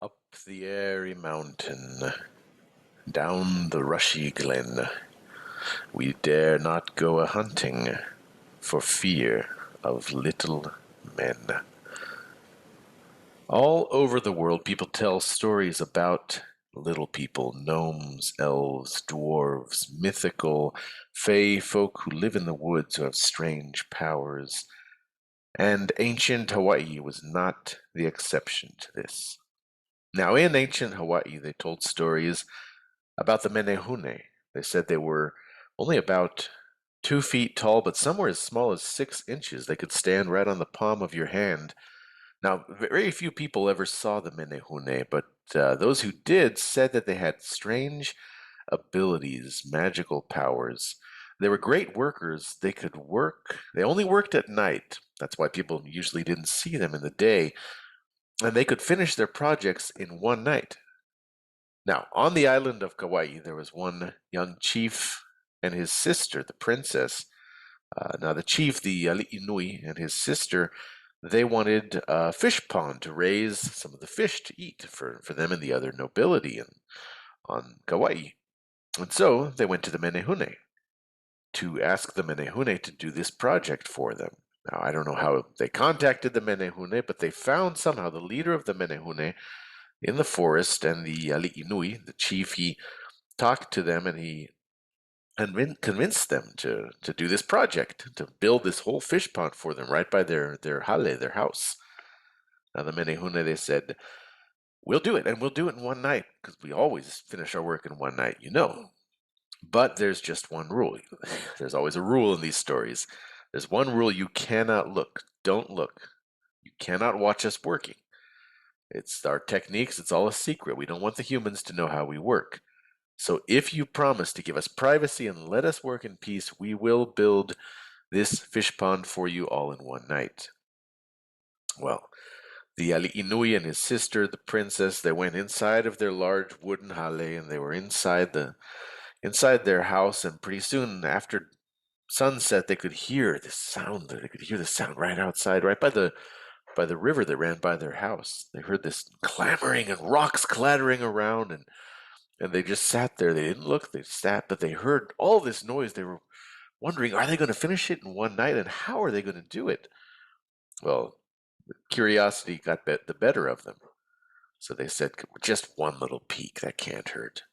Up the airy mountain, down the rushy glen, we dare not go a hunting for fear of little men. All over the world, people tell stories about little people, gnomes, elves, dwarves, mythical, fey folk who live in the woods who have strange powers. And ancient Hawaii was not the exception to this. Now, in ancient Hawaii, they told stories about the Menehune. They said they were only about 2 feet tall, but some were as small as 6 inches. They could stand right on the palm of your hand. Now, very few people ever saw the Menehune, but those who did said that they had strange abilities, magical powers. They were great workers. They could work, they only worked at night. That's why people usually didn't see them in the day. And they could finish their projects in one night. Now, on the island of Kauai, there was one young chief and his sister, the princess. Now, the chief, the Ali'inui, and his sister, they wanted a fish pond to raise some of the fish to eat for them and the other nobility on Kauai. And so they went to the Menehune to ask the Menehune to do this project for them. Now, I don't know how they contacted the Menehune, but they found somehow the leader of the Menehune in the forest, and the Ali'inui, the chief, he talked to them and he convinced them to do this project, to build this whole fish pond for them right by their hale, their house. Now the Menehune, they said, we'll do it, and we'll do it in one night, because we always finish our work in one night, you know. But there's just one rule. There's always a rule in these stories. There's one rule: you cannot look. Don't look. You cannot watch us working. It's our techniques, it's all a secret. We don't want the humans to know how we work. So if you promise to give us privacy and let us work in peace, we will build this fish pond for you all in one night. Well, the Ali'inui and his sister, the princess, they went inside of their large wooden hale, and they were inside their house, and pretty soon after sunset they could hear this sound. They could hear the sound right outside, right by the river that ran by their house. They heard this clamoring and rocks clattering around, and they just sat there. They didn't look, they sat, but they heard all this noise. They were wondering, are they going to finish it in one night, and how are they going to do it? Well, curiosity got the better of them. So they said, just one little peek, that can't hurt.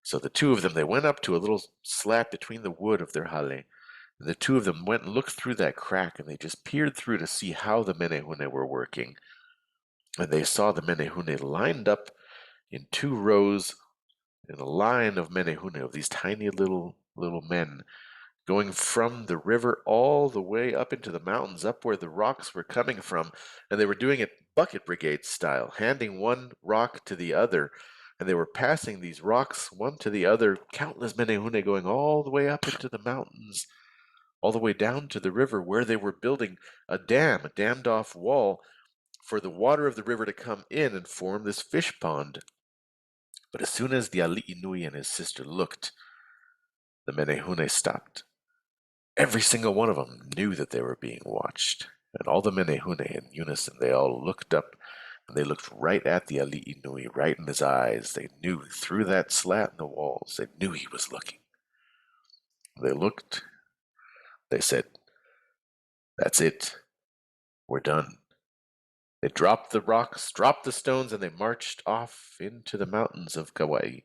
So the two of them, they went up to a little slat between the wood of their hale, and the two of them went and looked through that crack, and they just peered through to see how the Menehune were working. And they saw the Menehune lined up in 2 rows in a line of Menehune, of these tiny little men, going from the river all the way up into the mountains, up where the rocks were coming from. And they were doing it bucket brigade style, handing one rock to the other. And they were passing these rocks one to the other, countless Menehune going all the way up into the mountains, all the way down to the river, where they were building a dam, a dammed off wall for the water of the river to come in and form this fish pond. But as soon as the Ali'inui and his sister looked, the Menehune stopped. Every single one of them knew that they were being watched. And all the Menehune in unison, they all looked up, and they looked right at the Ali'inui, right in his eyes. They knew through that slat in the walls, they knew he was looking. They looked, they said, that's it. We're done. They dropped the rocks, dropped the stones, and they marched off into the mountains of Kauai.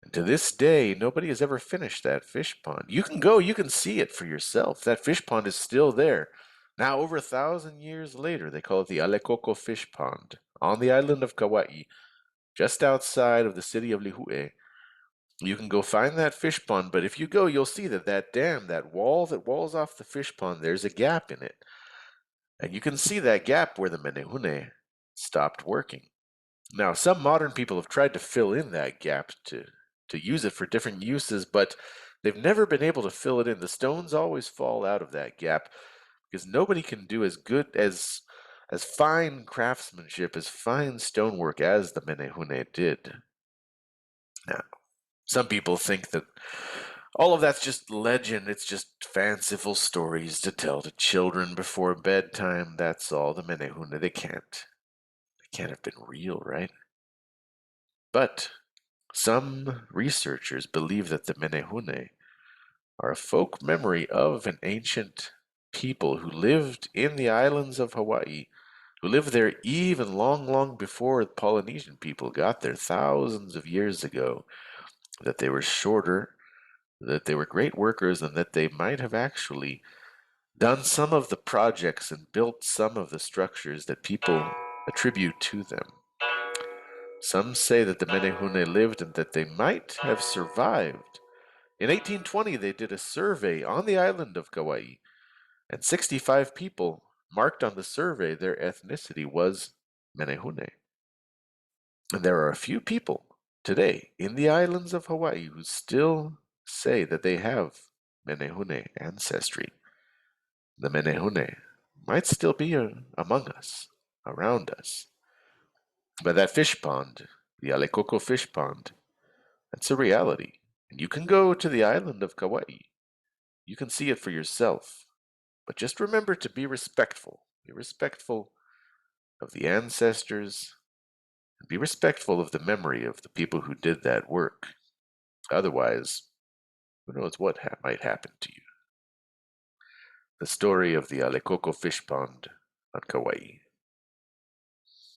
And to this day, nobody has ever finished that fish pond. You can go, you can see it for yourself. That fish pond is still there. Now, over 1,000 years later, they call it the Alekoko Fish Pond on the island of Kauai, just outside of the city of Lihue. You can go find that fish pond, but if you go, you'll see that that dam, that wall that walls off the fish pond, there's a gap in it. And you can see that gap where the Menehune stopped working. Now, some modern people have tried to fill in that gap to use it for different uses, but they've never been able to fill it in. The stones always fall out of that gap because nobody can do as good as fine craftsmanship, as fine stonework as the Menehune did. Now, some people think that all of that's just legend. It's just fanciful stories to tell to children before bedtime. That's all. The Menehune, they can't have been real, right? But some researchers believe that the Menehune are a folk memory of an ancient people who lived in the islands of Hawaii, who lived there even long, long before the Polynesian people got there thousands of years ago, that they were shorter, that they were great workers, and that they might have actually done some of the projects and built some of the structures that people attribute to them. Some say that the Menehune lived and that they might have survived. In 1820, they did a survey on the island of Kauai, and 65 people marked on the survey their ethnicity was Menehune. And there are a few people today in the islands of Hawaii who still say that they have Menehune ancestry. The Menehune might still be among us, around us. But that fish pond, the Alekoko fish pond, that's a reality. And you can go to the island of Kauai. You can see it for yourself. But just remember to be respectful. Be respectful of the ancestors, and be respectful of the memory of the people who did that work. Otherwise, who knows what might happen to you. The story of the Alekoko fish pond on Kauai.